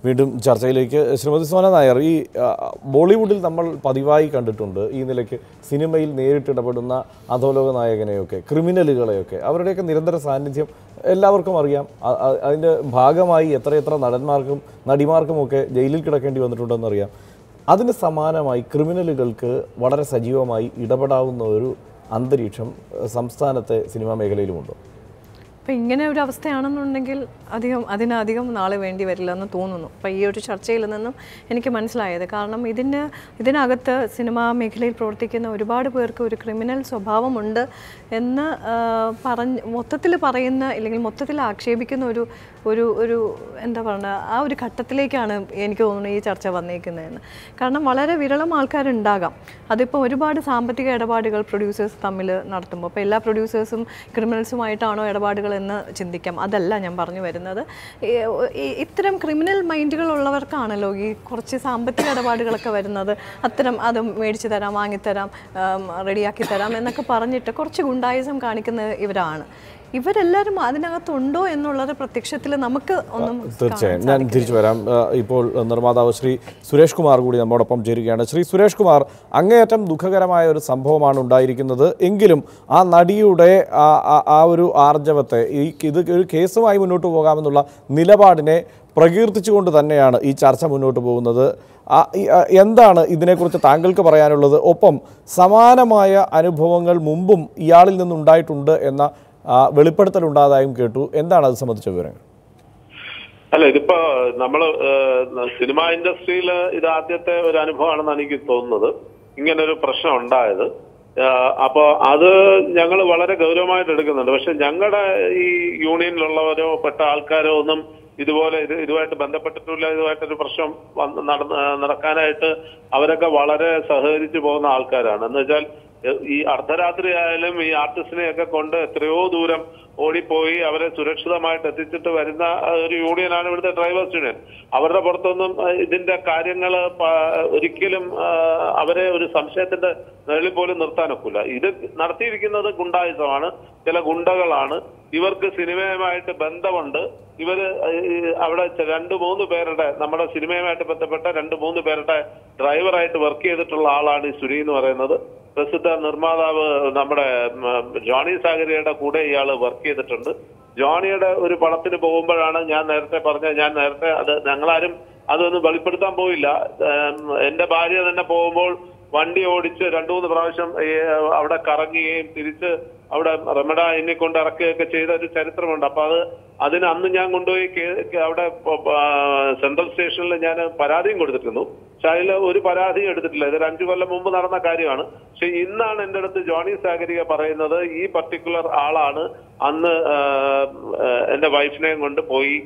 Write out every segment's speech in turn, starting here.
വീണ്ടും ചർച്ചയിലേക്ക്. ശ്രീമതി സോന നായർ, ഈ ബോളിവുഡിൽ നമ്മൾ പതിവായി കണ്ടിട്ടുണ്ട് ഈ നിലയ്ക്ക് സിനിമയിൽ നേരിട്ടിടപെടുന്ന അധോലോക നായകനെയൊക്കെ, ക്രിമിനലുകളെയൊക്കെ, അവരുടെയൊക്കെ നിരന്തര സാന്നിധ്യം എല്ലാവർക്കും അറിയാം. അതിൻ്റെ ഭാഗമായി എത്രയെത്ര നടന്മാർക്കും നടിമാർക്കുമൊക്കെ ജയിലിൽ കിടക്കേണ്ടി വന്നിട്ടുണ്ടെന്നറിയാം. അതിന് സമാനമായി ക്രിമിനലുകൾക്ക് വളരെ സജീവമായി ഇടപെടാവുന്ന ഒരു അന്തരീക്ഷം സംസ്ഥാനത്തെ സിനിമാ മേഖലയിലുമുണ്ടോ? അപ്പോൾ ഇങ്ങനെ ഒരു അവസ്ഥയാണെന്നുണ്ടെങ്കിൽ അതിനധികം നാളെ വേണ്ടി വരില്ല എന്ന് തോന്നുന്നു. അപ്പോൾ ഈ ഒരു ചർച്ചയിൽ നിന്നും എനിക്ക് മനസ്സിലായത്, കാരണം ഇതിനകത്ത് സിനിമാ മേഖലയിൽ പ്രവർത്തിക്കുന്ന ഒരുപാട് പേർക്ക് ഒരു ക്രിമിനൽ സ്വഭാവമുണ്ട് എന്ന് മൊത്തത്തിൽ പറയുന്ന, അല്ലെങ്കിൽ മൊത്തത്തിൽ ആക്ഷേപിക്കുന്ന ഒരു എന്താ പറയുക, ആ ഒരു ഘട്ടത്തിലേക്കാണ് എനിക്ക് തോന്നുന്നു ഈ ചർച്ച വന്നേക്കുന്നതെന്ന്. കാരണം വളരെ വിരളം ആൾക്കാരുണ്ടാകാം. അതിപ്പോൾ ഒരുപാട് സാമ്പത്തിക ഇടപാടുകൾ പ്രൊഡ്യൂസേഴ്സ് തമ്മിൽ നടത്തുമ്പോൾ, അപ്പോൾ എല്ലാ പ്രൊഡ്യൂസേഴ്സും ക്രിമിനൽസുമായിട്ടാണോ ഇടപാടുകൾ എന്ന് ചിന്തിക്കാം. അതല്ല ഞാൻ പറഞ്ഞു വരുന്നത്. ഇത്തരം ക്രിമിനൽ മൈൻഡുകൾ ഉള്ളവർക്കാണല്ലോ ഈ കുറച്ച് സാമ്പത്തിക ഇടപാടുകളൊക്കെ വരുന്നത്. അത് മേടിച്ചു തരാം, വാങ്ങിത്തരാം, റെഡിയാക്കി തരാം എന്നൊക്കെ പറഞ്ഞിട്ട് കുറച്ച് ഗുണ്ടായിസം കാണിക്കുന്ന ഇവരെല്ലാവരും അതിനകത്തുണ്ടോ എന്നുള്ളത് പ്രത്യക്ഷത്തിൽ നമുക്ക് ഒന്നും. തീർച്ചയായും ഞാൻ തിരിച്ചു വരാം. ഇപ്പോൾ നിർമ്മാതാവ് ശ്രീ സുരേഷ് കുമാർ കൂടി നമ്മോടൊപ്പം ചേരുകയാണ്. ശ്രീ സുരേഷ് കുമാർ, അങ്ങേയറ്റം ദുഃഖകരമായ ഒരു സംഭവമാണ് ഉണ്ടായിരിക്കുന്നത്. എങ്കിലും ആ നടിയുടെ ആ ഒരു ആർജവത്തെ, ഇത് ഒരു കേസുമായി മുന്നോട്ട് പോകാമെന്നുള്ള നിലപാടിനെ പ്രകീർത്തിച്ചുകൊണ്ട് തന്നെയാണ് ഈ ചർച്ച മുന്നോട്ട് പോകുന്നത്. എന്താണ് ഇതിനെക്കുറിച്ച് താങ്കൾക്ക് പറയാനുള്ളത്? ഒപ്പം സമാനമായ അനുഭവങ്ങൾ മുമ്പും ഇയാളിൽ നിന്നുണ്ടായിട്ടുണ്ട് എന്ന വെളിപ്പെടുത്തലുണ്ടായതായും കേട്ടു. എന്താണ് അത് സംബന്ധിച്ച വിവരങ്ങൾ? അല്ല, ഇതിപ്പോ നമ്മള് സിനിമാ ഇൻഡസ്ട്രിയിൽ ഇത് ആദ്യത്തെ ഒരു അനുഭവമാണെന്നാണ് എനിക്ക് തോന്നുന്നത് ഇങ്ങനൊരു പ്രശ്നം ഉണ്ടായത്. അപ്പൊ അത് ഞങ്ങൾ വളരെ ഗൗരവമായിട്ട് എടുക്കുന്നുണ്ട്. പക്ഷെ ഞങ്ങളുടെ ഈ യൂണിയനിലുള്ളവരോ പെട്ട ആൾക്കാരോ ഒന്നും ഇതുമായിട്ട് ബന്ധപ്പെട്ടിട്ടില്ല. ഇതുമായിട്ടൊരു പ്രശ്നം നടക്കാനായിട്ട് അവരൊക്കെ വളരെ സഹകരിച്ചു പോകുന്ന ആൾക്കാരാണ്. എന്ന് വെച്ചാൽ ഈ അർദ്ധരാത്രി ആയാലും ഈ ആർട്ടിസ്റ്റിനെയൊക്കെ കൊണ്ട് എത്രയോ ദൂരം ഓടിപ്പോയി അവരെ സുരക്ഷിതമായിട്ട് എത്തിച്ചിട്ട് വരുന്ന ഒരു യൂണിയനാണ് ഇവിടുത്തെ ഡ്രൈവേഴ്സ് യൂണിയൻ. അവരുടെ പുറത്തൊന്നും ഇതിന്റെ കാര്യങ്ങൾ ഒരിക്കലും അവരെ ഒരു സംശയത്തിന്റെ നിഴലിൽ പോലും നിർത്താനൊക്കില്ല. ഇത് നടത്തിയിരിക്കുന്നത് ഗുണ്ടായുസമാണ്, ചില ഗുണ്ടകളാണ്. ഇവർക്ക് സിനിമയുമായിട്ട് ബന്ധമുണ്ട്. ഇവര് അവിടെ 2-3 പേരുടെ, നമ്മുടെ സിനിമയുമായിട്ട് ബന്ധപ്പെട്ട 2-3 പേരുടെ ഡ്രൈവറായിട്ട് വർക്ക് ചെയ്തിട്ടുള്ള ആളാണ് ഈ സുനി എന്ന് പറയുന്നത്. പ്രസിദ്ധ നിർമ്മാതാവ് നമ്മുടെ ജോണി സാഗരിയുടെ കൂടെ ഇയാള് വർക്ക് ചെയ്തിട്ടുണ്ട്. ജോണിയുടെ ഒരു പടത്തിന് പോകുമ്പോഴാണ് ഞാൻ നേരത്തെ അത് ഞങ്ങളാരും അതൊന്നും വെളിപ്പെടുത്താൻ പോയില്ല. എന്റെ ഭാര്യ തന്നെ പോകുമ്പോൾ വണ്ടി ഓടിച്ച് 2-3 പ്രാവശ്യം അവിടെ കറങ്ങുകയും തിരിച്ച് അവിടെ റമഡ എന്നെ കൊണ്ട് ഇറക്കുകയൊക്കെ ചെയ്ത ഒരു ചരിത്രമുണ്ട്. അപ്പൊ അതിന് അന്ന് ഞാൻ കൊണ്ടുപോയി അവിടെ സെൻട്രൽ സ്റ്റേഷനിൽ ഞാൻ പരാതിയും കൊടുത്തിരുന്നു. പക്ഷെ അതിൽ ഒരു പരാതിയും എടുത്തിട്ടില്ല. ഇതൊരു 5 കൊല്ലം മുമ്പ് നടന്ന കാര്യമാണ്. പക്ഷെ ഇന്നാണ് എൻ്റെ അടുത്ത് ജോണി സാഗരിക പറയുന്നത് ഈ പർട്ടിക്കുലർ ആളാണ് അന്ന് എന്റെ വൈഫിനെയും കൊണ്ട് പോയി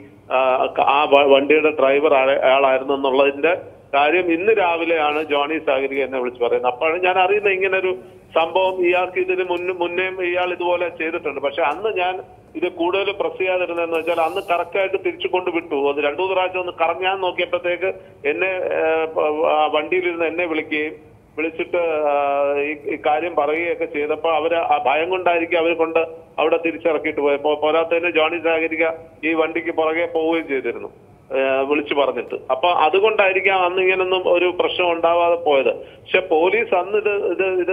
ആ വണ്ടിയുടെ ഡ്രൈവർ അയാളായിരുന്നു എന്നുള്ളതിന്റെ കാര്യം ഇന്ന് രാവിലെയാണ് ജോണി സാഗരിക എന്നെ വിളിച്ച് പറയുന്നത്. അപ്പോഴാണ് ഞാൻ അറിയുന്നത് ഇങ്ങനൊരു സംഭവം ഇയാൾക്ക് ഇതിന് മുന്നേ ഇയാൾ ഇതുപോലെ ചെയ്തിട്ടുണ്ട്. പക്ഷെ അന്ന് ഞാൻ ഇത് കൂടുതൽ പ്രസ് ചെയ്യാതിരുന്നതെന്ന് വെച്ചാൽ അന്ന് കറക്റ്റായിട്ട് തിരിച്ചു കൊണ്ട് വിട്ടു. അത് 2-3 പ്രാവശ്യം ഒന്ന് കറങ്ങാൻ നോക്കിയപ്പോഴത്തേക്ക് എന്നെ വണ്ടിയിലിരുന്ന് എന്നെ വിളിച്ചിട്ട് ഈ കാര്യം പറയുകയൊക്കെ ചെയ്തപ്പോൾ അവര് ആ ഭയം കൊണ്ടായിരിക്കും അവർ കൊണ്ട് അവിടെ തിരിച്ചിറക്കിയിട്ട് പോയപ്പോ പോരാത്തതിന് ജോണി സാഗരിക ഈ വണ്ടിക്ക് പുറകെ പോവുകയും ചെയ്തിരുന്നു വിളിച്ചു പറഞ്ഞിട്ട്. അപ്പൊ അതുകൊണ്ടായിരിക്കാം അന്ന് ഇങ്ങനൊന്നും ഒരു പ്രശ്നം ഉണ്ടാവാതെ പോയത്. പക്ഷെ പോലീസ് അന്ന് ഇത്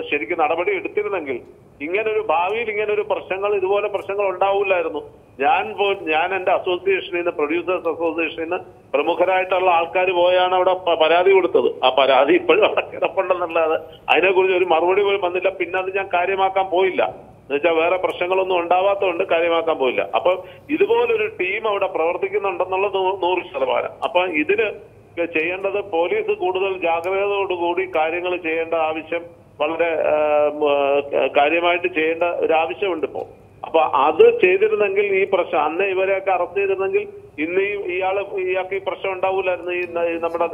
ശരിക്കും നടപടി എടുത്തിരുന്നെങ്കിൽ ഇങ്ങനൊരു ഭാവിയിൽ ഇങ്ങനൊരു ഇതുപോലെ പ്രശ്നങ്ങൾ ഉണ്ടാവില്ലായിരുന്നു. ഞാൻ എന്റെ അസോസിയേഷനിൽ നിന്ന്, പ്രൊഡ്യൂസേഴ്സ് അസോസിയേഷനിൽ നിന്ന് പ്രമുഖരായിട്ടുള്ള ആൾക്കാർ പോയാണ് അവിടെ പരാതി കൊടുത്തത്. ആ പരാതി ഇപ്പോഴും അവിടെ കിടപ്പുണ്ടെന്നുള്ളത് അതിനെക്കുറിച്ച് ഒരു മറുപടി പോലും വന്നില്ല. പിന്നെ അത് ഞാൻ കാര്യമാക്കാൻ പോയില്ല. എന്നുവെച്ചാൽ വേറെ പ്രശ്നങ്ങളൊന്നും ഉണ്ടാവാത്തതുകൊണ്ട് കാര്യമാക്കാൻ പോയില്ല. അപ്പൊ ഇതുപോലൊരു ടീം അവിടെ പ്രവർത്തിക്കുന്നുണ്ടെന്നുള്ളത് 100%. അപ്പൊ ഇതിന് ചെയ്യേണ്ടത് പോലീസ് കൂടുതൽ ജാഗ്രതയോടുകൂടി കാര്യങ്ങൾ ചെയ്യേണ്ട ആവശ്യം, വളരെ കാര്യമായിട്ട് ചെയ്യേണ്ട ഒരു ആവശ്യമുണ്ട് ഇപ്പോ. അപ്പൊ അത് ചെയ്തിരുന്നെങ്കിൽ ഈ പ്രശ്നം അന്ന് ഇവരെയൊക്കെ അറസ്റ്റ് ചെയ്തിരുന്നെങ്കിൽ ഇന്ന് ഇയാൾക്ക് ഈ പ്രശ്നം ഉണ്ടാവൂലായിരുന്നു. ഈ നമ്മുടെ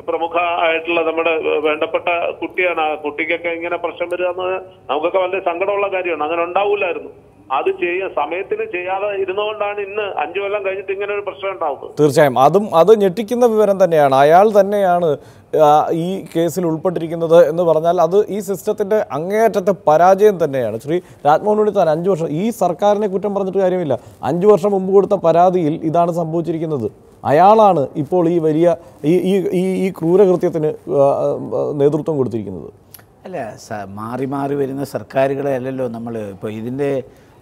പ്രമുഖ ആയിട്ടുള്ള നമ്മുടെ വേണ്ടപ്പെട്ട കുട്ടിയാണ്. ആ കുട്ടിക്കൊക്കെ ഇങ്ങനെ പ്രശ്നം വരിക എന്ന് നമുക്കൊക്കെ വളരെ സങ്കടമുള്ള കാര്യമാണ്. അങ്ങനെ ഉണ്ടാവൂലായിരുന്നു. അത് സമയത്തിന് ചെയ്യാതെ ഇരുന്നുകൊണ്ടാണ് ഇന്ന് 5 കൊല്ലം കഴിഞ്ഞിട്ട് ഇങ്ങനെ ഒരു പ്രശ്നം ഉണ്ടാവുന്നത്. തീർച്ചയായും അത് ഞെട്ടിക്കുന്ന വിവരം തന്നെയാണ്. അയാൾ തന്നെയാണ് ഈ കേസിൽ ഉൾപ്പെട്ടിരിക്കുന്നത് എന്ന് പറഞ്ഞാൽ അത് ഈ സിസ്റ്റത്തിന്റെ അങ്ങേയറ്റത്തെ പരാജയം തന്നെയാണ്. ശ്രീ രാജ്മോഹൻ ഉണ്ണിത്താൻ 5 വർഷം ഈ സർക്കാരിനെ കുറ്റം പറഞ്ഞിട്ട് കാര്യമില്ല. 5 വർഷം മുമ്പ് കൊടുത്ത പരാതിയിൽ ഇതാണ് സംഭവിച്ചിരിക്കുന്നത്. അയാളാണ് ഇപ്പോൾ ഈ വലിയ ഈ ക്രൂരകൃത്യത്തിന് നേതൃത്വം കൊടുത്തിരിക്കുന്നത്. അല്ല, മാറി മാറി വരുന്ന സർക്കാരുകളെ അല്ലല്ലോ നമ്മൾ ഇപ്പോൾ ഇതിൻ്റെ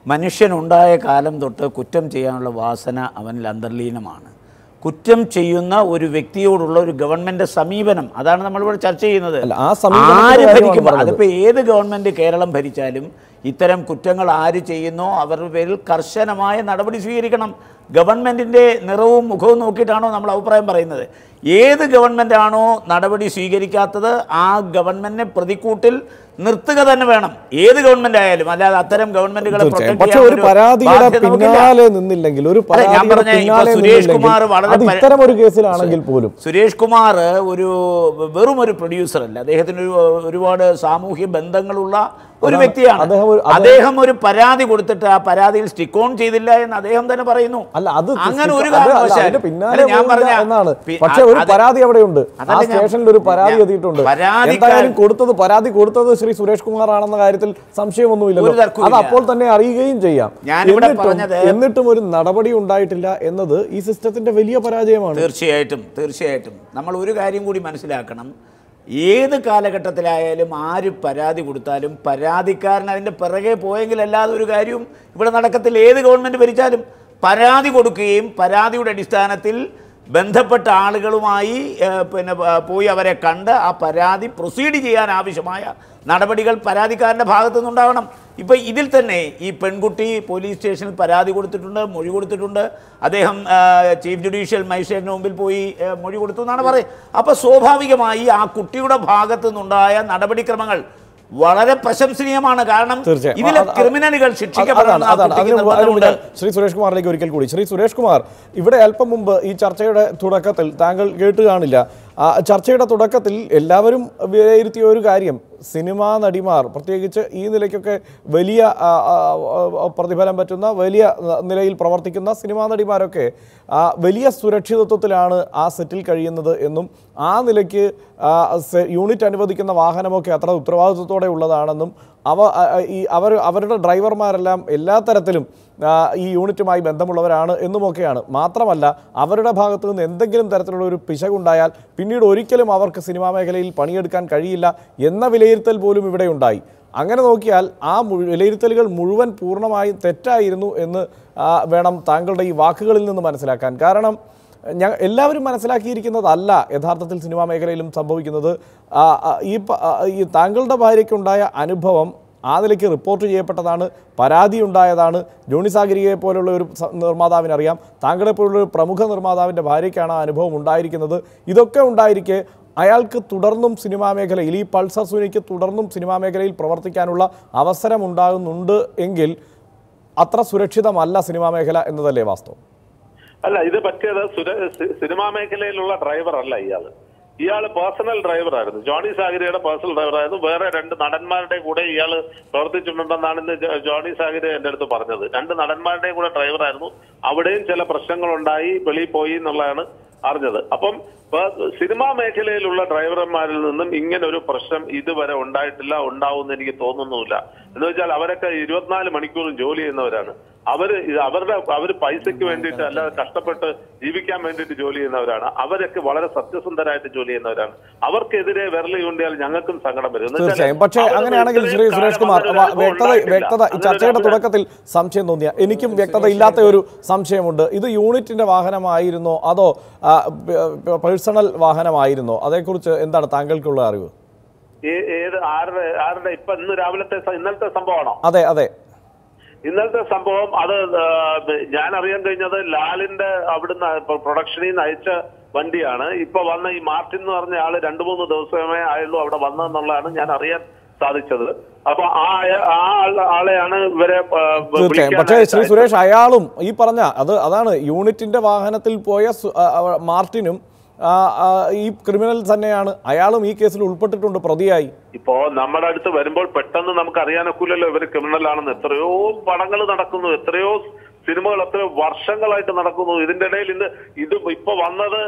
മനുഷ്യനുണ്ടായ കാലം തൊട്ട് കുറ്റം ചെയ്യാനുള്ള വാസന അവനിൽ അന്തർലീനമാണ്. കുറ്റം ചെയ്യുന്ന ഒരു വ്യക്തിയോടുള്ള ഒരു ഗവൺമെൻറ് സമീപനം, അതാണ് നമ്മളിവിടെ ചർച്ച ചെയ്യുന്നത്. ആര് ഭരിക്കും, അതിപ്പോൾ ഏത് ഗവൺമെൻറ് കേരളം ഭരിച്ചാലും ഇത്തരം കുറ്റങ്ങൾ ആര് ചെയ്യുന്നോ അവരുടെ പേരിൽ കർശനമായ നടപടി സ്വീകരിക്കണം. ഗവൺമെൻറ്റിൻ്റെ നിറവും മുഖവും നോക്കിയിട്ടാണോ നമ്മൾ അഭിപ്രായം പറയുന്നത്? ഏത് ഗവൺമെൻറ്റാണോ നടപടി സ്വീകരിക്കാത്തത് ആ ഗവൺമെൻറ്റിനെ പ്രതിക്കൂട്ടിൽ നിർത്തുക തന്നെ വേണം, ഏത് ഗവൺമെന്റ് ആയാലും. അല്ലാതെ അത്തരം ഗവൺമെന്റുകളെ സുരേഷ് കുമാർ സുരേഷ് കുമാർ വെറും ഒരു പ്രൊഡ്യൂസർ അല്ല, അദ്ദേഹത്തിന് ഒരുപാട് സാമൂഹ്യ ബന്ധങ്ങളുള്ള ഒരു വ്യക്തിയാണ്. അദ്ദേഹം ഒരു പരാതി കൊടുത്തിട്ട് ആ പരാതിയിൽ സ്റ്റിക്ക് ഓൺ ചെയ്തില്ല എന്ന് അദ്ദേഹം തന്നെ പറയുന്നു. അങ്ങനെ ഒരു പരാതി അവിടെയുണ്ട്, സ്റ്റേഷനിൽ ഒരു പരാതി എത്തിയിട്ടുണ്ട്. പരാതി കൊടുത്തത് ശ്രീ സുരേഷ് കുമാർ ആണെന്ന കാര്യത്തിൽ സംശയമൊന്നുമില്ലല്ലോ. അത് അപ്പോൾ തന്നെ അറിയുകയും ചെയ്യാം. എന്നിട്ടും ഒരു നടപടി ഉണ്ടായിട്ടില്ല എന്നത് ഈ സിസ്റ്റത്തിന്റെ വലിയ പരാജയമാണ്. തീർച്ചയായിട്ടും നമ്മൾ ഒരു കാര്യം കൂടി മനസ്സിലാക്കണം. ഏത് കാലഘട്ടത്തിലായാലും ആര് പരാതി കൊടുത്താലും പരാതിക്കാരൻ അതിൻ്റെ പിറകെ പോയെങ്കിൽ അല്ലാതെ ഒരു കാര്യവും ഇവിടെ നടക്കത്തില്ല. ഏത് ഗവൺമെൻറ് ഭരിച്ചാലും പരാതി കൊടുക്കുകയും പരാതിയുടെ അടിസ്ഥാനത്തിൽ ബന്ധപ്പെട്ട ആളുകളുമായി പോയി അവരെ കണ്ട് ആ പരാതി പ്രൊസീഡ് ചെയ്യാൻ ആവശ്യമായ നടപടികൾ പരാതിക്കാരൻ്റെ ഭാഗത്തു നിന്നുണ്ടാകണം. ഇപ്പോൾ ഇതിൽ തന്നെ ഈ പെൺകുട്ടി പോലീസ് സ്റ്റേഷനിൽ പരാതി കൊടുത്തിട്ടുണ്ട്, മൊഴി കൊടുത്തിട്ടുണ്ട്. അദ്ദേഹം ചീഫ് ജുഡീഷ്യൽ മജിസ്ട്രേറ്റിന് മുമ്പിൽ പോയി മൊഴി കൊടുത്തു എന്നാണ് പറയുന്നത്. അപ്പോൾ സ്വാഭാവികമായി ആ കുട്ടിയുടെ ഭാഗത്തു നിന്നുണ്ടായ നടപടിക്രമങ്ങൾ വളരെ പ്രശംസനീയമാണ്. കാരണം ഇതിലെ ക്രിമിനലുകൾ ശിക്ഷിക്കപ്പെടണം. ശ്രീ സുരേഷ് കുമാറിലേക്ക് ഒരിക്കൽ കൂടി. ശ്രീ സുരേഷ് കുമാർ, ഇവിടെ അല്പം മുമ്പ് ഈ ചർച്ചയുടെ തുടക്കത്തിൽ താങ്കൾ കേട്ട് കാണില്ല, ചർച്ചയുടെ തുടക്കത്തിൽ എല്ലാവരും വിലയിരുത്തിയ ഒരു കാര്യം, സിനിമാ നടിമാർ പ്രത്യേകിച്ച് ഈ നിലയ്ക്കൊക്കെ വലിയ പ്രതിഫലം പറ്റുന്ന വലിയ നിലയിൽ പ്രവർത്തിക്കുന്ന സിനിമാ നടിമാരൊക്കെ വലിയ സുരക്ഷിതത്വത്തിലാണ് ആ സെറ്റിൽ കഴിയുന്നത് എന്നും ആ നിലയ്ക്ക് യൂണിറ്റ് അനുവദിക്കുന്ന വാഹനമൊക്കെ അത്ര ഉത്തരവാദിത്വത്തോടെ ഉള്ളതാണെന്നും അവരുടെ ഡ്രൈവർമാരെല്ലാം എല്ലാ തരത്തിലും ഈ യൂണിറ്റുമായി ബന്ധമുള്ളവരാണ് എന്നുമൊക്കെയാണ്. മാത്രമല്ല അവരുടെ ഭാഗത്തു നിന്ന് എന്തെങ്കിലും തരത്തിലുള്ള ഒരു പിശകുണ്ടായാൽ പിന്നീട് ഒരിക്കലും അവർക്ക് സിനിമാ മേഖലയിൽ പണിയെടുക്കാൻ കഴിയില്ല എന്ന വിലയിരുത്തൽ പോലും ഇവിടെ ഉണ്ടായി. അങ്ങനെ നോക്കിയാൽ ആ വിലയിരുത്തലുകൾ മുഴുവൻ പൂർണ്ണമായും തെറ്റായിരുന്നു എന്ന് വേണം താങ്കളുടെ ഈ വാക്കുകളിൽ നിന്ന് മനസ്സിലാക്കാൻ. കാരണം എല്ലാവരും മനസ്സിലാക്കിയിരിക്കുന്നതല്ല യഥാർത്ഥത്തിൽ സിനിമാ മേഖലയിലും സംഭവിക്കുന്നത്. ഈ താങ്കളുടെ ഭാര്യയ്ക്കുണ്ടായ അനുഭവം ആ നിലയ്ക്ക് റിപ്പോർട്ട് ചെയ്യപ്പെട്ടതാണ്, പരാതി ഉണ്ടായതാണ്. ജോണി സാഗരികയെ പോലുള്ള ഒരു നിർമ്മാതാവിനറിയാം, താങ്കളെ പോലുള്ള ഒരു പ്രമുഖ നിർമ്മാതാവിൻ്റെ ഭാര്യയ്ക്കാണ് ആ അനുഭവം ഉണ്ടായിരിക്കുന്നത്. ഇതൊക്കെ ഉണ്ടായിരിക്കെ അയാൾക്ക് തുടർന്നും സിനിമാ മേഖലയിൽ, ഈ പൾസർ സുനിക്ക് തുടർന്നും സിനിമാ മേഖലയിൽ പ്രവർത്തിക്കാനുള്ള അവസരം ഉണ്ടാകുന്നുണ്ട് എങ്കിൽ അത്ര സുരക്ഷിതമല്ല സിനിമാ മേഖല എന്നതല്ലേ വാസ്തവം? അല്ല, ഇത് പറ്റിയത് സിനിമാ മേഖലയിലുള്ള ഡ്രൈവർ അല്ല ഇയാള് പേഴ്സണൽ ഡ്രൈവറായിരുന്നു. ജോണി സാഗരിയുടെ പേഴ്സണൽ ഡ്രൈവറായിരുന്നു. വേറെ 2 നടന്മാരുടെ കൂടെ ഇയാള് പ്രവർത്തിച്ചിട്ടുണ്ടെന്നാണ് ഇന്ന് ജോണി സാഗരി എന്റെ അടുത്ത് പറഞ്ഞത്. 2 നടന്മാരുടെയും കൂടെ ഡ്രൈവറായിരുന്നു. അവിടെയും ചില പ്രശ്നങ്ങളുണ്ടായി, വെളിയിൽ പോയി എന്നുള്ളതാണ് അറിഞ്ഞത്. അപ്പം സിനിമാ മേഖലയിലുള്ള ഡ്രൈവർമാരിൽ നിന്നും ഇങ്ങനെ ഒരു പ്രശ്നം ഇതുവരെ ഉണ്ടായിട്ടില്ല, ഉണ്ടാവുമെന്ന് എനിക്ക് തോന്നുന്നുമില്ല. എന്ന് വെച്ചാൽ അവരൊക്കെ 24 മണിക്കൂറും ജോലി ചെയ്യുന്നവരാണ്. അവര് പൈസയ്ക്ക് വേണ്ടിയിട്ട് അല്ലാതെ കഷ്ടപ്പെട്ട് ജീവിക്കാൻ വേണ്ടിയിട്ട് ജോലി ചെയ്യുന്നവരാണ്. അവരൊക്കെ വളരെ സത്യസന്ധരായിട്ട് ജോലി ചെയ്യുന്നവരാണ്. അവർക്കെതിരെ വിരൽ ചൂണ്ടിയാൽ ഞങ്ങൾക്കും സങ്കടം വരും. തീർച്ചയായും. പക്ഷേ അങ്ങനെയാണെങ്കിൽ ശ്രീ സുരേഷ് കുമാർ, വ്യക്തത ചർച്ചയുടെ തുടക്കത്തിൽ സംശയം തോന്നിയ എനിക്കും വ്യക്തത ഇല്ലാത്ത ഒരു സംശയമുണ്ട്. ഇത് യൂണിറ്റിന്റെ വാഹനമായിരുന്നോ അതോ പേഴ്സണൽ വാഹനമായിരുന്നോ? അതേക്കുറിച്ച് എന്താണ് താങ്കൾക്കുള്ള അറിവ്? ആരുടെ ഇപ്പൊ ഇന്നലത്തെ സംഭവമാണോ? അതെ അതെ, ഇന്നലത്തെ സംഭവം. അത് ഞാൻ അറിയാൻ കഴിഞ്ഞത് ലാലിന്റെ അവിടുന്ന് പ്രൊഡക്ഷനിൽ നിന്ന് അയച്ച വണ്ടിയാണ്. ഇപ്പൊ വന്ന ഈ മാർട്ടിൻ എന്ന് പറഞ്ഞ ആള് 2-3 ദിവസമേ ആയുള്ളൂ അവിടെ വന്നതെന്നുള്ളതാണ് ഞാൻ അറിയാൻ സാധിച്ചത്. അപ്പൊ ആളെയാണ് ഇവരെ. പക്ഷേ ശ്രീ സുരേഷ്, അയാളും ഈ പറഞ്ഞ അതാണ് യൂണിറ്റിന്റെ വാഹനത്തിൽ പോയ മാർട്ടിനും ഈ ക്രിമിനൽ തന്നെയാണ്, അയാളും ഈ കേസിൽ ഉൾപ്പെട്ടിട്ടുണ്ട്, പ്രതിയായി. ഇപ്പോ നമ്മുടെ അടുത്ത് വരുമ്പോൾ പെട്ടെന്ന് നമുക്ക് അറിയാനൊക്കില്ലല്ലോ ഇവര് ക്രിമിനൽ ആണെന്ന്. എത്രയോ പടങ്ങൾ നടക്കുന്നു, എത്രയോ സിനിമകൾ എത്രയോ വർഷങ്ങളായിട്ട് നടക്കുന്നു. ഇതിന്റെ ഇടയിൽ ഇത് ഇപ്പൊ വന്നത്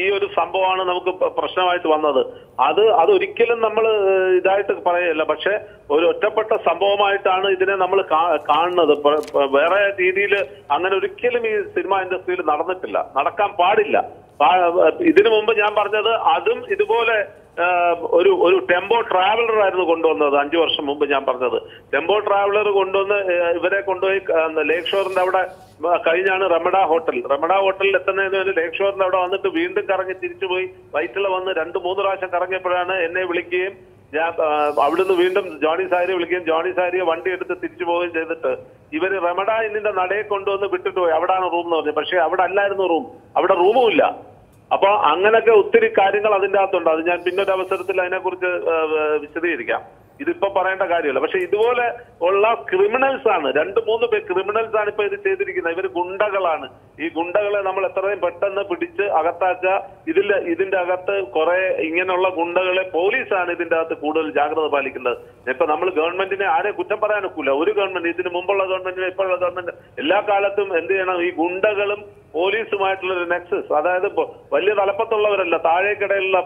ഈ ഒരു സംഭവമാണ് നമുക്ക് പ്രശ്നമായിട്ട് വന്നത്. അതൊരിക്കലും നമ്മൾ ഇതായിട്ട് പറയല്ല. പക്ഷെ ഒരു ഒറ്റപ്പെട്ട സംഭവമായിട്ടാണ് ഇതിനെ നമ്മൾ കാണുന്നത്. വേറെ രീതിയിൽ അങ്ങനെ ഒരിക്കലും ഈ സിനിമ ഇൻഡസ്ട്രിയിൽ നടന്നിട്ടില്ല, നടക്കാൻ പാടില്ല. ഇതിനു മുമ്പ് ഞാൻ പറഞ്ഞത് അതും ഇതുപോലെ ഒരു ടെമ്പോ ട്രാവലർ ആയിരുന്നു കൊണ്ടുവന്നത്. 5 വർഷം മുമ്പ് ഞാൻ പറഞ്ഞത് ടെമ്പോ ട്രാവലർ കൊണ്ടുവന്ന് ഇവരെ കൊണ്ടുപോയി ലേക്ക് ഷോറിന്റെ അവിടെ കഴിഞ്ഞാണ് റമഡ ഹോട്ടലിൽ എത്തുന്നതിന് ലേക്ക് ഷോറിന്റെ അവിടെ വന്നിട്ട് വീണ്ടും കറങ്ങി തിരിച്ചുപോയി വൈറ്റില വന്ന് 2-3 പ്രാവശ്യം കറങ്ങിയപ്പോഴാണ് എന്നെ വിളിക്കുകയും ഞാൻ അവിടുന്ന് വീണ്ടും ജോണി സാരിയെ വിളിക്കുകയും ജോണി സാരിയെ വണ്ടി എടുത്ത് തിരിച്ചു പോവുകയും ചെയ്തിട്ട് ഇവര് റമഡ ഇന്നിന്റെ നടയെ കൊണ്ടുവന്ന് വിട്ടിട്ട് പോയി. അവിടാണ് റൂം എന്ന് പറഞ്ഞത്. പക്ഷെ അവിടെ അല്ലായിരുന്നു റൂം, അവിടെ റൂമും ഇല്ല. അപ്പൊ അങ്ങനൊക്കെ ഒത്തിരി കാര്യങ്ങൾ അതിൻ്റെ അകത്തുണ്ട്. അത് ഞാൻ പിന്നൊരു അവസരത്തിൽ അതിനെക്കുറിച്ച് വിശദീകരിക്കാം. ഇതിപ്പോ പറയേണ്ട കാര്യമല്ല. പക്ഷെ ഇതുപോലെ ഉള്ള ക്രിമിനൽസ് ആണ്, 2-3 പേർ ക്രിമിനൽസ് ആണ് ഇപ്പൊ ഇത് ചെയ്തിരിക്കുന്നത്. ഇവര് ഗുണ്ടകളാണ്. ഈ ഗുണ്ടകളെ നമ്മൾ എത്രയും പെട്ടെന്ന് പിടിച്ച് അകത്താക്കുക. ഇതിന്റെ അകത്ത് കുറെ ഇങ്ങനെയുള്ള ഗുണ്ടകളെ പോലീസാണ് ഇതിന്റെ അകത്ത് കൂടുതൽ ജാഗ്രത പാലിക്കേണ്ടത്. ഇപ്പൊ നമ്മൾ ഗവൺമെന്റിനെ ആരെ കുറ്റം പറയാനൊക്കില്ല. ഒരു ഗവൺമെന്റ്, ഇതിന് മുമ്പുള്ള ഗവൺമെന്റിനെ ഇപ്പോഴുള്ള ഗവൺമെന്റ് എല്ലാ കാലത്തും എന്ത് ചെയ്യണം, ഈ ഗുണ്ടകളും പോലീസുമായിട്ടുള്ള ഒരു നെക്സസ്, അതായത് വലിയ തലപ്പത്തുള്ളവരല്ല, താഴേക്കിടയിലുള്ള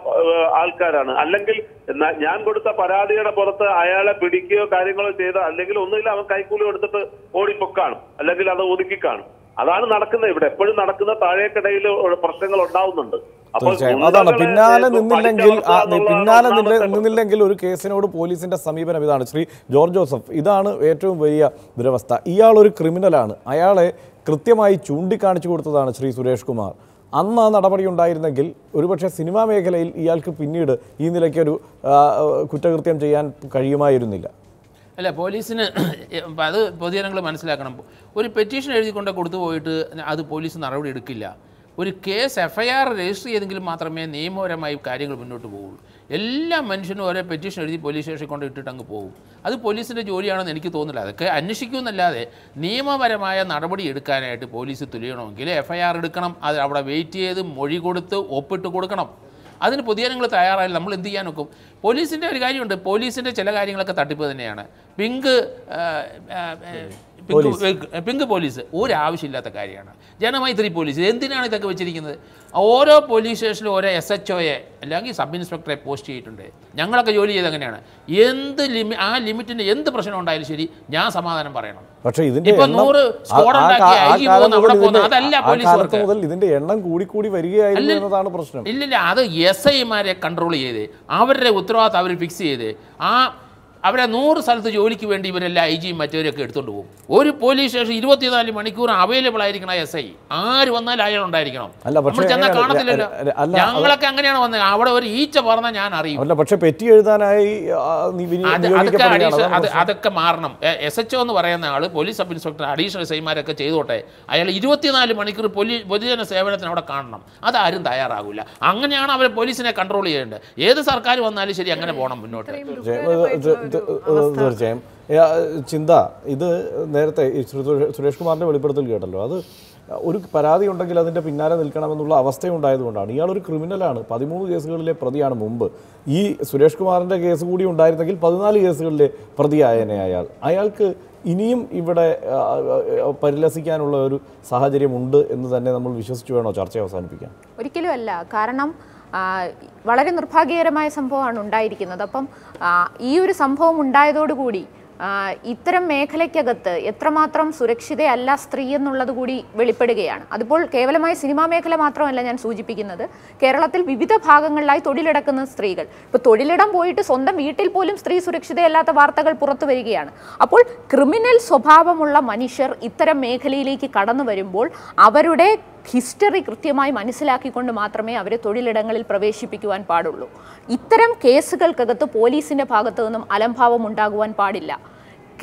ആൾക്കാരാണ്. അല്ലെങ്കിൽ ഞാൻ കൊടുത്ത പരാതിയുടെ പുറത്ത് അയാളെ പിടിക്കുകയോ കാര്യങ്ങളോ ചെയ്ത, അല്ലെങ്കിൽ ഒന്നുമില്ല അവൻ കൈക്കൂലി കൊടുത്തിട്ട് ഓടിപ്പൊക്കാണും, അല്ലെങ്കിൽ അത് ഒതുക്കി കാണും. അതാണ് നടക്കുന്നത്. ഇവിടെ എപ്പോഴും നടക്കുന്ന താഴേക്കിടയിൽ പ്രശ്നങ്ങൾ ഉണ്ടാവുന്നുണ്ട്. അതാണ് പിന്നാലെ നിന്നില്ലെങ്കിൽ ഒരു കേസിനോട് പോലീസിന്റെ സമീപനം ഇതാണ്. ശ്രീ ജോർജ് ജോസഫ്, ഇതാണ് ഏറ്റവും വലിയ ദുരവസ്ഥ. ഇയാൾ ഒരു ക്രിമിനലാണ്, അയാളെ കൃത്യമായി ചൂണ്ടിക്കാണിച്ചു കൊടുത്തതാണ് ശ്രീ സുരേഷ് കുമാർ. അന്ന് ആ നടപടി ഉണ്ടായിരുന്നെങ്കിൽ ഒരുപക്ഷെ സിനിമാ മേഖലയിൽ ഇയാൾക്ക് പിന്നീട് ഈ നിലയ്ക്കൊരു കുറ്റകൃത്യം ചെയ്യാൻ കഴിയുമായിരുന്നില്ല. അല്ല, പോലീസിന് അത് പൊതുജനങ്ങൾ മനസ്സിലാക്കണം. ഒരു പെറ്റീഷൻ എഴുതിക്കൊണ്ട് കൊടുത്തു പോയിട്ട് അത് പോലീസ് നടപടി എടുക്കില്ല. ഒരു കേസ് FIR രജിസ്റ്റർ ചെയ്തെങ്കിലും മാത്രമേ നിയമപരമായി കാര്യങ്ങൾ മുന്നോട്ട് പോകുള്ളൂ. എല്ലാ മനുഷ്യനും ഓരോ പെറ്റീഷൻ എഴുതി പോലീസ് സ്റ്റേഷനിൽ കൊണ്ട് ഇട്ടിട്ട് അങ്ങ് പോകും. അത് പോലീസിൻ്റെ ജോലിയാണെന്ന് എനിക്ക് തോന്നുന്നില്ല. അതൊക്കെ അന്വേഷിക്കുമെന്നല്ലാതെ നിയമപരമായ നടപടി എടുക്കാനായിട്ട് പോലീസ് തുനിയണമെങ്കിൽ FIR എടുക്കണം. അത് അവിടെ വെയിറ്റ് ചെയ്ത് മൊഴി കൊടുത്ത് ഒപ്പിട്ട് കൊടുക്കണം. അതിന് പൊതുജനങ്ങൾ തയ്യാറായാലും നമ്മൾ എന്ത് ചെയ്യാൻ നോക്കും? പോലീസിൻ്റെ ഒരു കാര്യമുണ്ട്, പോലീസിൻ്റെ ചില കാര്യങ്ങളൊക്കെ തട്ടിപ്പ് തന്നെയാണ്. പിങ്ക് പോലീസ് ഒരാവശ്യമില്ലാത്ത കാര്യമാണ്. ജനമൈത്രി പോലീസ് എന്തിനാണ് ഇതൊക്കെ വെച്ചിരിക്കുന്നത്? ഓരോ പോലീസ് സ്റ്റേഷനിലും ഓരോ SHOയെ അല്ലെങ്കിൽ സബ് ഇൻസ്പെക്ടറെ പോസ്റ്റ് ചെയ്തിട്ടുണ്ട്. ഞങ്ങളൊക്കെ ജോലി ചെയ്ത് അങ്ങനെയാണ്. ആ ലിമിറ്റിന് എന്ത് പ്രശ്നം ഉണ്ടായാലും ശരി ഞാൻ സമാധാനം പറയണം. പക്ഷേ ഇതിന്റെ എണ്ണം കൂടി വരികയായിരുന്നു എന്നതാണ് പ്രശ്നം. ഇല്ലില്ല, അത് SIമാരെ കൺട്രോൾ ചെയ്ത് അവരുടെ ഉത്തരവാദിത്തം അവർ ഫിക്സ് ചെയ്ത് അവരെ 100 സ്ഥലത്ത് ജോലിക്ക് വേണ്ടി ഇവരെല്ലാം IG മറ്റവരൊക്കെ എടുത്തുകൊണ്ട് പോകും. ഒരു പോലീസ് സ്റ്റേഷൻ 24 മണിക്കൂർ അവൈലബിൾ ആയിരിക്കണം. SI ആര് വന്നാലും അയാൾ ഉണ്ടായിരിക്കണം. നമ്മൾ ചെന്നാൽ കാണത്തില്ലല്ലോ. ഞങ്ങളൊക്കെ അങ്ങനെയാണ് വന്നത്. അവിടെ ഒരു ഈച്ച പറഞ്ഞാൽ ഞാൻ അറിയും. പക്ഷേ പെറ്റി എഴുതാനായി അതൊക്കെ മാറണം. SHO എന്ന് പറയുന്ന ആൾ പോലീസ് സബ് ഇൻസ്പെക്ടർ അഡീഷണൽ SIമാരൊക്കെ ചെയ്തോട്ടെ. അയാൾ 24 മണിക്കൂർ പൊതുജന സേവനത്തിന് അവിടെ കാണണം. അതാരും തയ്യാറാകില്ല. അങ്ങനെയാണ് അവർ പോലീസിനെ കൺട്രോൾ ചെയ്യേണ്ടത്. ഏത് സർക്കാർ വന്നാലും ശരി അങ്ങനെ പോകണം മുന്നോട്ട്. തീർച്ചയായും ചിന്ത, ഇത് നേരത്തെ സുരേഷ് കുമാറിന്റെ വെളിപ്പെടുത്തൽ കേട്ടല്ലോ. അത് ഒരു പരാതി ഉണ്ടെങ്കിൽ അതിൻ്റെ പിന്നാലെ നിൽക്കണമെന്നുള്ള അവസ്ഥയുണ്ടായതുകൊണ്ടാണ്. ഇയാളൊരു ക്രിമിനലാണ്, 13 കേസുകളിലെ പ്രതിയാണ് മുമ്പ്. ഈ സുരേഷ് കുമാറിൻ്റെ കേസ് കൂടി ഉണ്ടായിരുന്നെങ്കിൽ 14 കേസുകളിലെ പ്രതിയായനെ അയാൾക്ക് ഇനിയും ഇവിടെ പരിലസിക്കാനുള്ള ഒരു സാഹചര്യമുണ്ട് എന്ന് തന്നെ നമ്മൾ വിശ്വസിച്ചു വേണോ ചർച്ച അവസാനിപ്പിക്കാൻ? ഒരിക്കലും അല്ല. കാരണം വളരെ നിർഭാഗ്യകരമായ സംഭവമാണ് ഉണ്ടായിരിക്കുന്നത്. അപ്പം ഈ ഒരു സംഭവം ഉണ്ടായതോടുകൂടി ഇത്തരം മേഖലയ്ക്കകത്ത് എത്രമാത്രം സുരക്ഷിതയല്ല സ്ത്രീ എന്നുള്ളത് കൂടി വെളിപ്പെടുകയാണ്. അതിപ്പോൾ കേവലമായി സിനിമാ മേഖല മാത്രമല്ല ഞാൻ സൂചിപ്പിക്കുന്നത്. കേരളത്തിൽ വിവിധ ഭാഗങ്ങളിലായി തൊഴിലെടുക്കുന്ന സ്ത്രീകൾ, ഇപ്പോൾ തൊഴിലിടം പോയിട്ട് സ്വന്തം വീട്ടിൽ പോലും സ്ത്രീ സുരക്ഷിതയല്ലാത്ത വാർത്തകൾ പുറത്തു വരികയാണ്. അപ്പോൾ ക്രിമിനൽ സ്വഭാവമുള്ള മനുഷ്യർ ഇത്തരം മേഖലയിലേക്ക് കടന്നു വരുമ്പോൾ അവരുടെ ഹിസ്റ്ററി കൃത്യമായി മനസ്സിലാക്കിക്കൊണ്ട് മാത്രമേ അവരെ തൊഴിലിടങ്ങളിൽ പ്രവേശിപ്പിക്കുവാൻ പാടുള്ളൂ. ഇത്തരം കേസുകൾക്കകത്ത് പോലീസിൻ്റെ ഭാഗത്തു നിന്നും അലംഭാവം ഉണ്ടാകുവാൻ പാടില്ല.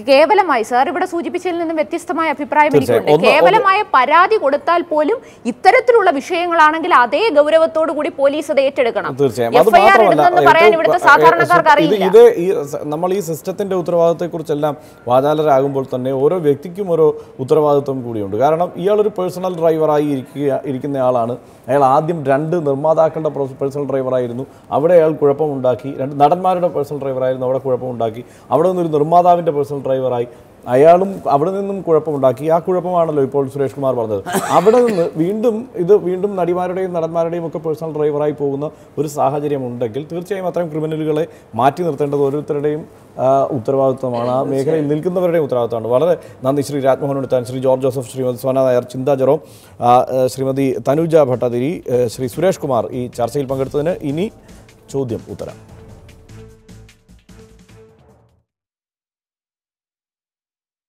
കേവലമായി സാർ ഇവിടെ സൂചിപ്പിച്ചതിൽ നിന്നും വ്യത്യസ്തമായ അഭിപ്രായം എനിക്കുണ്ട്. കേവലമായ പരാതി കൊടുത്താൽ പോലും ഇത്തരത്തിലുള്ള വിഷയങ്ങളാണെങ്കിൽ അതേ ഗൗരവത്തോടു കൂടി പോലീസ് അത് ഏറ്റെടുക്കണം. എഫ്ഐആർ ഇടുന്നെന്ന് പറയാൻ ഇവിടുത്തെ സാധാരണക്കാർക്ക് അറിയില്ല. നമ്മൾ ഈ സിസ്റ്റത്തിന്റെ ഉത്തരവാദിത്തത്തെക്കുറിച്ചെല്ലാം വാചാലരാകുമ്പോൾ തന്നെ ഓരോ വ്യക്തിക്കും ഓരോ ഉത്തരവാദിത്വം കൂടിയുണ്ട്. കാരണം ഇയാളൊരു പേഴ്സണൽ ഡ്രൈവറായി ഇരിക്കുന്നയാളാണ്. അയാൾ ആദ്യം 2 നിർമ്മാതാക്കളുടെ പേഴ്സണൽ ഡ്രൈവറായിരുന്നു, അവിടെ അയാൾ കുഴപ്പമുണ്ടാക്കി. 2 നടന്മാരുടെ പേഴ്സണൽ ഡ്രൈവറായിരുന്നു, അവിടെ കുഴപ്പമുണ്ടാക്കി. അവിടെ നിന്നൊരു നിർമ്മാതാവിൻ്റെ പേഴ്സണൽ ഡ്രൈവറായി, അയാളും അവിടെ നിന്നും കുഴപ്പമുണ്ടാക്കി. ആ കുഴപ്പമാണല്ലോ ഇപ്പോൾ സുരേഷ് കുമാർ പറഞ്ഞത്. അവിടെ നിന്ന് വീണ്ടും നടിമാരുടെയും നടന്മാരുടെയും ഒക്കെ പേഴ്സണൽ ഡ്രൈവറായി പോകുന്ന ഒരു സാഹചര്യം ഉണ്ടെങ്കിൽ തീർച്ചയായും അത്തരം ക്രിമിനലുകളെ മാറ്റി നിർത്തേണ്ടത് ഓരോരുത്തരുടെയും ഉത്തരവാദിത്വമാണ്, ആ മേഖലയിൽ നിൽക്കുന്നവരുടെയും ഉത്തരവാദിത്തമാണ്. വളരെ നന്ദി ശ്രീ രാജ്മോഹൻ ഉണ്ണിത്താൻ, ശ്രീ ജോർജ് ജോസഫ്, ശ്രീമതി സോന നായർ, ചിന്താ ജെറോം, ശ്രീമതി തനുജ ഭട്ടതിരി, ശ്രീ സുരേഷ് കുമാർ ഈ ചർച്ചയിൽ പങ്കെടുത്തതിന്. ഇനി ചോദ്യം ഉത്തരം.